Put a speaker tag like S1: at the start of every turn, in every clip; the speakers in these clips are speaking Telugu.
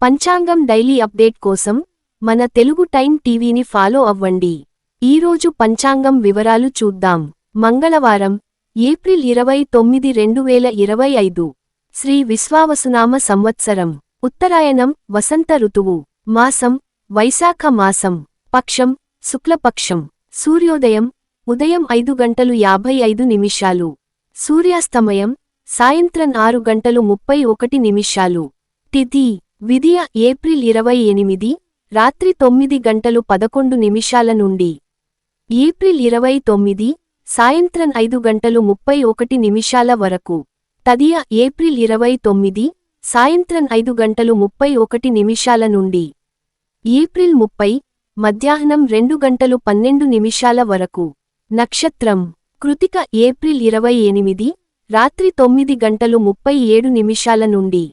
S1: పంచాంగం డైలీ అప్డేట్ కోసం మన తెలుగు టైమ్ టీవీని ఫాలో అవ్వండి. ఈరోజు పంచాంగం వివరాలు చూద్దాం. మంగళవారం, ఏప్రిల్ 29, 2025. శ్రీ విశ్వావసునామ సంవత్సరం. ఉత్తరాయణం, వసంత ఋతువు. మాసం, వైశాఖ మాసం. పక్షం, శుక్లపక్షం. సూర్యోదయం, ఉదయం 5:55. సూర్యాస్తమయం, సాయంత్రం 6:31. తిథి, విదియ ఏప్రిల్ 28, రాత్రి 9:11 నుండి. ఏప్రిల్ 29, సాయంత్రం 5:31 వరకు. తదియ ఏప్రిల్ 29, సాయంత్రం 5:31 నుండి. ఏప్రిల్ 30, మధ్యాహ్నం 2:12 వరకు. నక్షత్రం, కృతిక ఏప్రిల్ 28, రాత్రి 9:37 నుండి.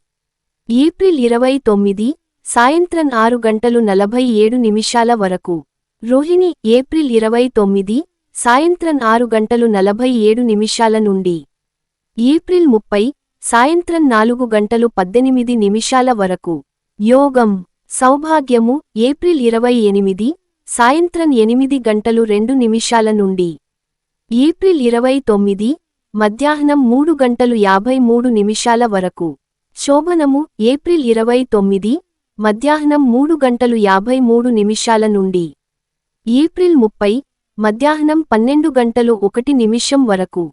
S1: ఏప్రిల్ 29, సాయంత్రం 6:47 వరకు. రోహిణి ఏప్రిల్ 29, సాయంత్రం 6:47 నుండి. ఏప్రిల్ 30, సాయంత్రం 4:18 వరకు. యోగం, సౌభాగ్యము ఏప్రిల్ 28, సాయంత్రం 8:02 నుండి. ఏప్రిల్ 29, మధ్యాహ్నం 3:53 వరకు. శోభనము ఏప్రిల్ 29, మధ్యాహ్నం 3:53 నుండి. ఏప్రిల్ 30, మధ్యాహ్నం 12:01 వరకు.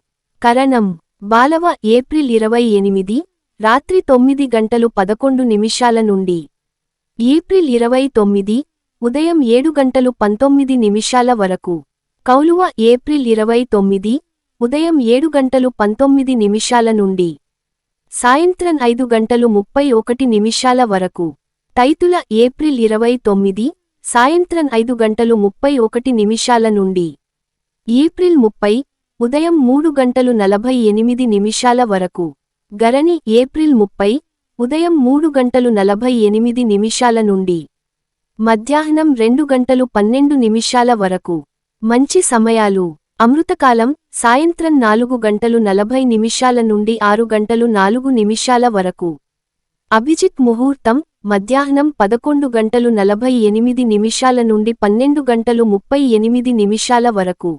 S1: కరణం, బాలవ ఏప్రిల్ 28, రాత్రి 9:11 నుండి. ఏప్రిల్ 29, ఉదయం 7:19 వరకు. కౌలువ ఏప్రిల్ 29, ఉదయం 7:19 నుండి. సాయంత్రం 5:31 వరకు. తైతుల ఏప్రిల్ 29, సాయంత్రం 5:31 నుండి. ఏప్రిల్ 30, ఉదయం 3:48 వరకు. గరణి ఏప్రిల్ 30, ఉదయం 3:48 నుండి. మధ్యాహ్నం 2:12 వరకు. మంచి సమయాలు: అమృతకాలం సాయంత్రం 4:40 నుండి 6:04 వరకు. అభిజిత్ ముహూర్తం మధ్యాహ్నం 11:48 నుండి 12:38 వరకు.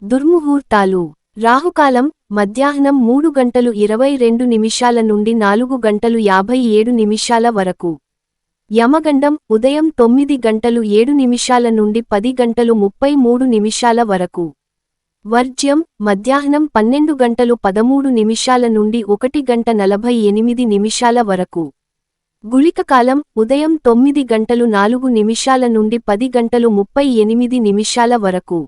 S1: దుర్ముహూర్తాలు: రాహుకాలం మధ్యాహ్నం 3:22 నుండి 4:57 వరకు. యమగండం ఉదయం 9:07 నుండి 10:33 వరకు. వర్జ్యం మధ్యాహ్నం 12:13 నుండి 1:48 వరకు. గుళికకాలం ఉదయం 9:04 నుండి 10:38 వరకు.